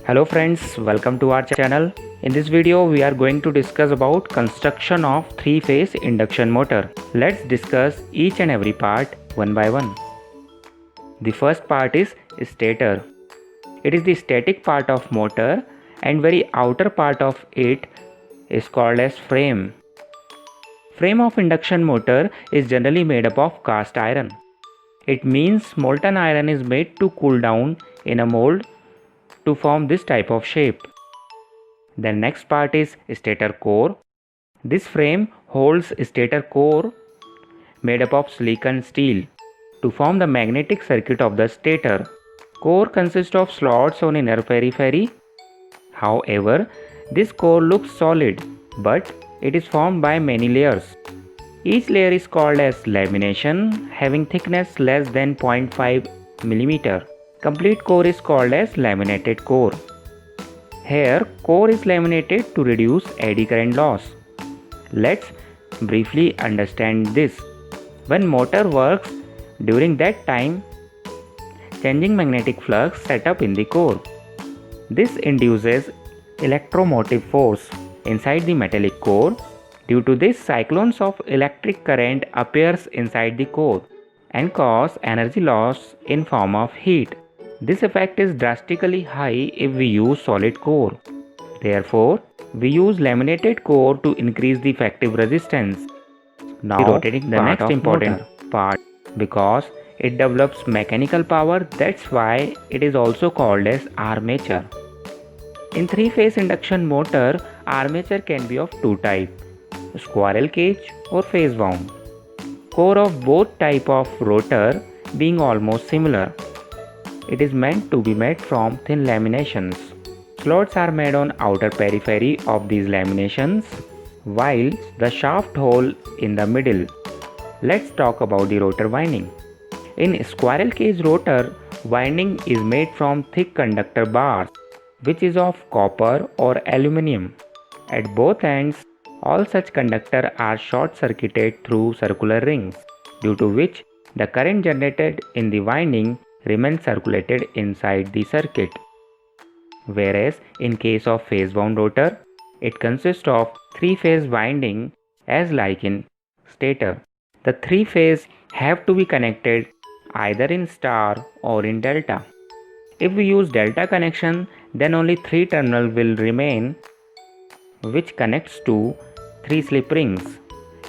Hello friends, welcome to our channel. In this video we are going to discuss about construction of three-phase induction motor. Let's discuss each and every part one by one. The first part is stator. It is the static part of motor and very outer part of it is called as frame. Frame of induction motor is generally made up of cast iron. It means molten iron is made to cool down in a mold to form this type of shape. The next part is stator core. This frame holds stator core made up of silicon steel to form the magnetic circuit of the stator. Core consists of slots on inner periphery. However, this core looks solid, but it is formed by many layers. Each layer is called as lamination, having thickness less than 0.5 mm. Complete core is called as laminated core. Here, core is laminated to reduce eddy current loss. Let's briefly understand this. When motor works, during that time, changing magnetic flux set up in the core. This induces electromotive force inside the metallic core. Due to this, cyclones of electric current appears inside the core and cause energy loss in form of heat. This effect is drastically high if we use solid core. Therefore, we use laminated core to increase the effective resistance. Now, rotating the next important part, because it develops mechanical power, that's why it is also called as armature. In three-phase induction motor, armature can be of two types, squirrel cage or phase wound. Core of both type of rotor being almost similar. It is meant to be made from thin laminations. Slots are made on outer periphery of these laminations, while the shaft hole in the middle. Let's talk about the rotor winding. In squirrel cage rotor, winding is made from thick conductor bars, which is of copper or aluminum. At both ends, all such conductors are short-circuited through circular rings, due to which the current generated in the winding remains circulated inside the circuit. Whereas in case of phase wound rotor, it consists of three-phase winding as like in stator. The three phase have to be connected either in star or in delta. If we use delta connection, then only three terminals will remain, which connects to three slip rings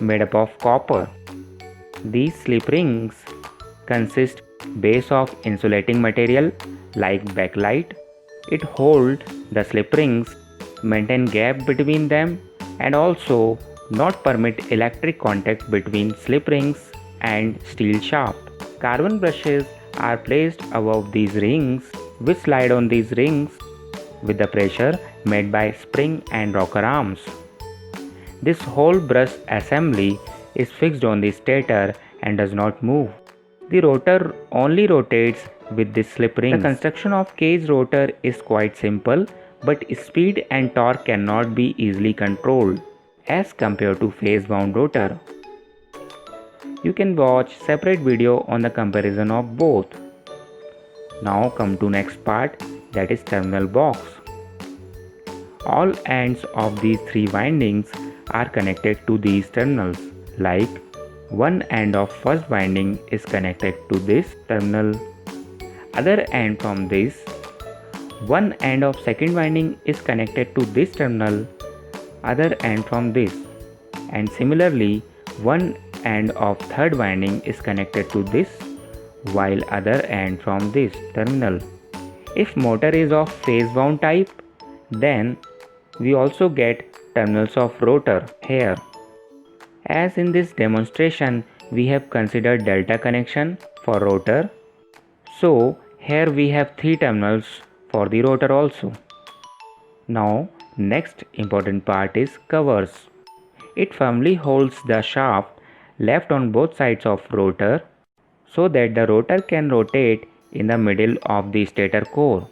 made up of copper. These slip rings consist base of insulating material like bakelite. It holds the slip rings, maintain gap between them, and also not permit electric contact between slip rings and steel shaft. Carbon brushes are placed above these rings, which slide on these rings with the pressure made by spring and rocker arms. This whole brush assembly is fixed on the stator and does not move. The rotor only rotates with this slip ring. The construction of cage rotor is quite simple, but speed and torque cannot be easily controlled as compared to phase wound rotor. You can watch separate video on the comparison of both. Now come to next part, that is terminal box. All ends of these three windings are connected to these terminals, like one end of first winding is connected to this terminal, other end from this. One end of second winding is connected to this terminal, other end from this, and similarly one end of third winding is connected to this, while other end from this terminal. If motor is of phase wound type, then we also get terminals of rotor here. As in this demonstration, we have considered delta connection for rotor. So here we have three terminals for the rotor also. Now next important part is covers. It firmly holds the shaft left on both sides of rotor so that the rotor can rotate in the middle of the stator core.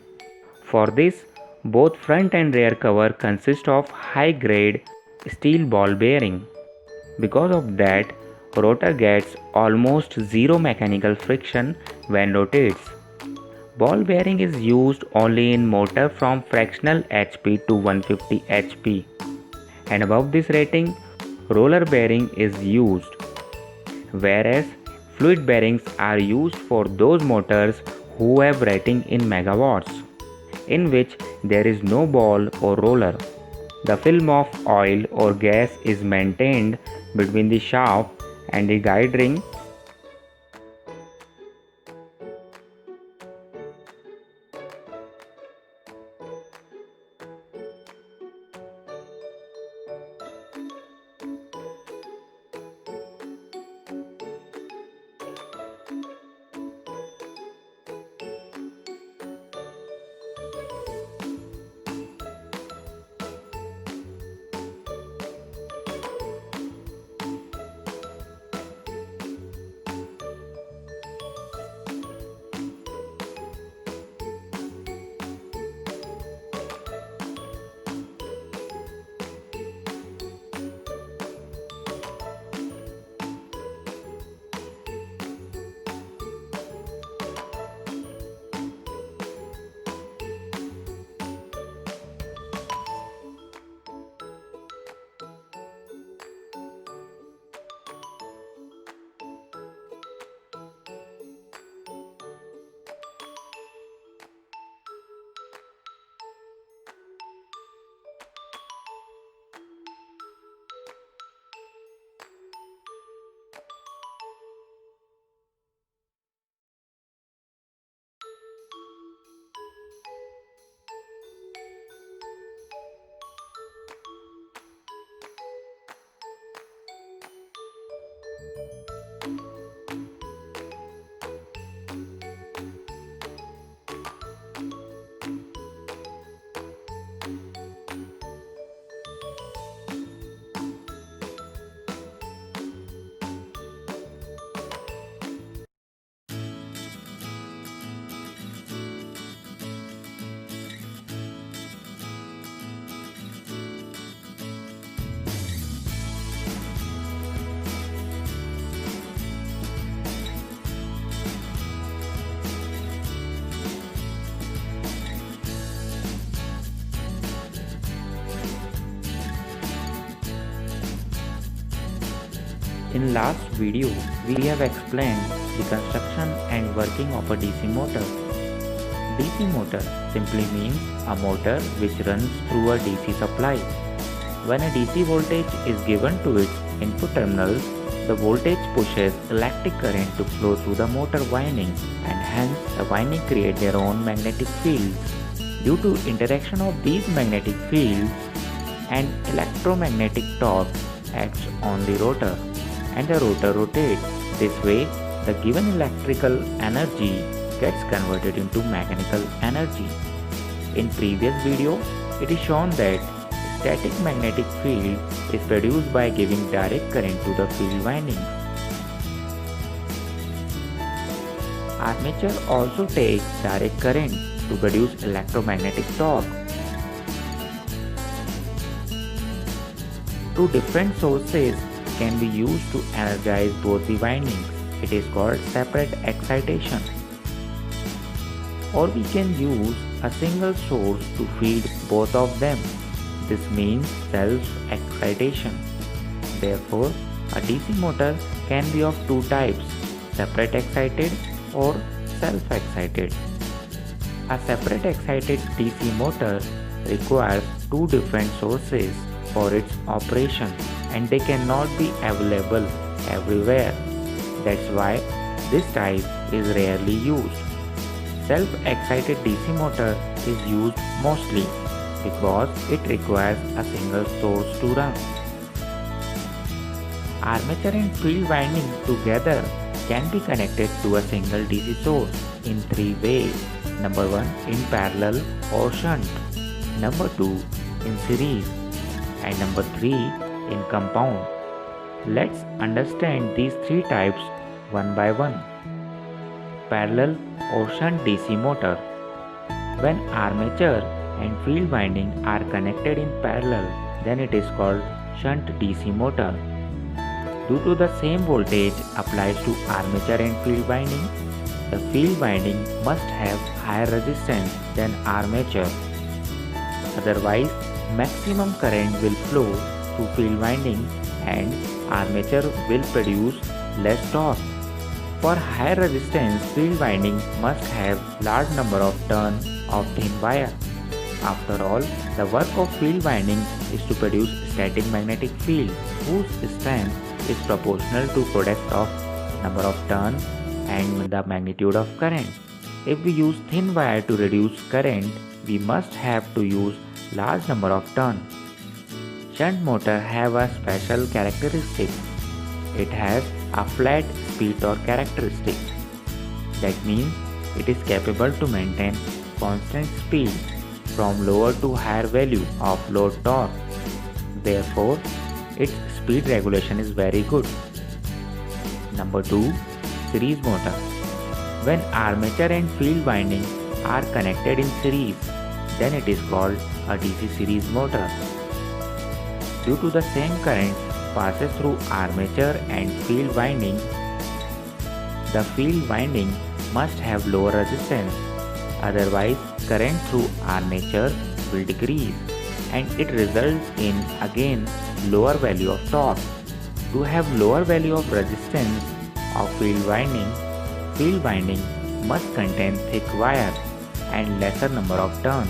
For this, both front and rear cover consist of high grade steel ball bearing. Because of that, rotor gets almost zero mechanical friction when rotates. Ball bearing is used only in motor from fractional HP to 150 HP, and above this rating, roller bearing is used, whereas fluid bearings are used for those motors who have rating in megawatts, in which there is no ball or roller. The film of oil or gas is maintained between the shaft and the guide ring. In last video, we have explained the construction and working of a DC motor. DC motor simply means a motor which runs through a DC supply. When a DC voltage is given to its input terminals, the voltage pushes electric current to flow through the motor windings, and hence the winding create their own magnetic fields. Due to interaction of these magnetic fields, an electromagnetic torque acts on the rotor, and the rotor rotates. This way, the given electrical energy gets converted into mechanical energy. In previous video, it is shown that static magnetic field is produced by giving direct current to the field windings. Armature also takes direct current to produce electromagnetic torque. Two different sources can be used to energize both the windings. It is called separate excitation. Or we can use a single source to feed both of them. This means self-excitation. Therefore, a DC motor can be of two types, separate excited or self-excited. A separate excited DC motor requires two different sources for its operation, and they cannot be available everywhere. That's why this type is rarely used. Self-excited DC motor is used mostly because it requires a single source to run. Armature and field winding together can be connected to a single DC source in three ways. Number 1, in parallel or shunt. Number 2, in series. And number 3, in compound. Let's understand these three types one by one. Parallel or shunt DC motor. When armature and field winding are connected in parallel, then it is called shunt DC motor. Due to the same voltage applies to armature and field winding, The field winding must have higher resistance than armature. Otherwise, maximum current will flow through field winding and armature will produce less torque. For higher resistance, field winding must have large number of turns of thin wire. After all, the work of field winding is to produce static magnetic field whose strength is proportional to product of number of turns and the magnitude of current. If we use thin wire to reduce current, we must have to use large number of turns. Shunt motor have a special characteristic. It has a flat speed torque characteristic. That means it is capable to maintain constant speed from lower to higher value of load torque. Therefore, its speed regulation is very good. Number 2. Series motor. When armature and field winding are connected in series, then it is called a DC series motor. Due to the same current passes through armature and field winding, the field winding must have lower resistance. Otherwise, current through armature will decrease and it results in again lower value of torque. To have lower value of resistance of field winding must contain thick wire and lesser number of turns.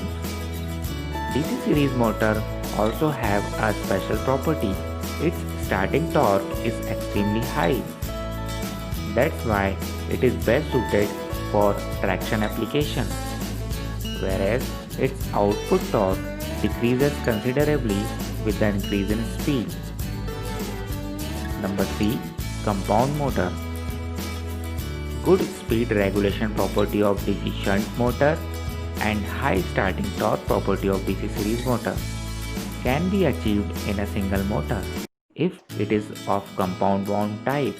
DC series motor also have a special property. Its starting torque is extremely high. That's why it is best suited for traction application, whereas its output torque decreases considerably with the increase in speed. Number 3. Compound motor. Good speed regulation property of DC shunt motor and high starting torque property of DC series motor can be achieved in a single motor if it is of compound wound type.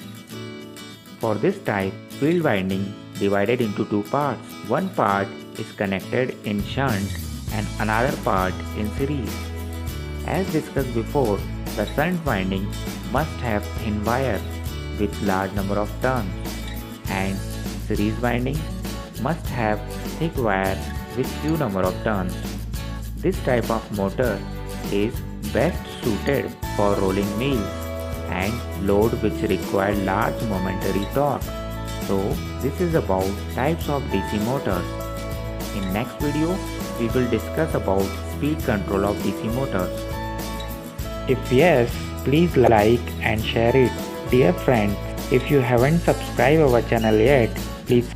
For this type, field winding divided into two parts. One part is connected in shunt and another part in series. As discussed before, the shunt winding must have thin wire with large number of turns and series winding must have thick wire with few number of turns. This type of motor is best suited for rolling mills and load which require large momentary torque. So this is about types of DC motors. In next video, we will discuss about speed control of DC motors. If yes, please like and share it. Dear friends, if you haven't subscribed our channel yet, please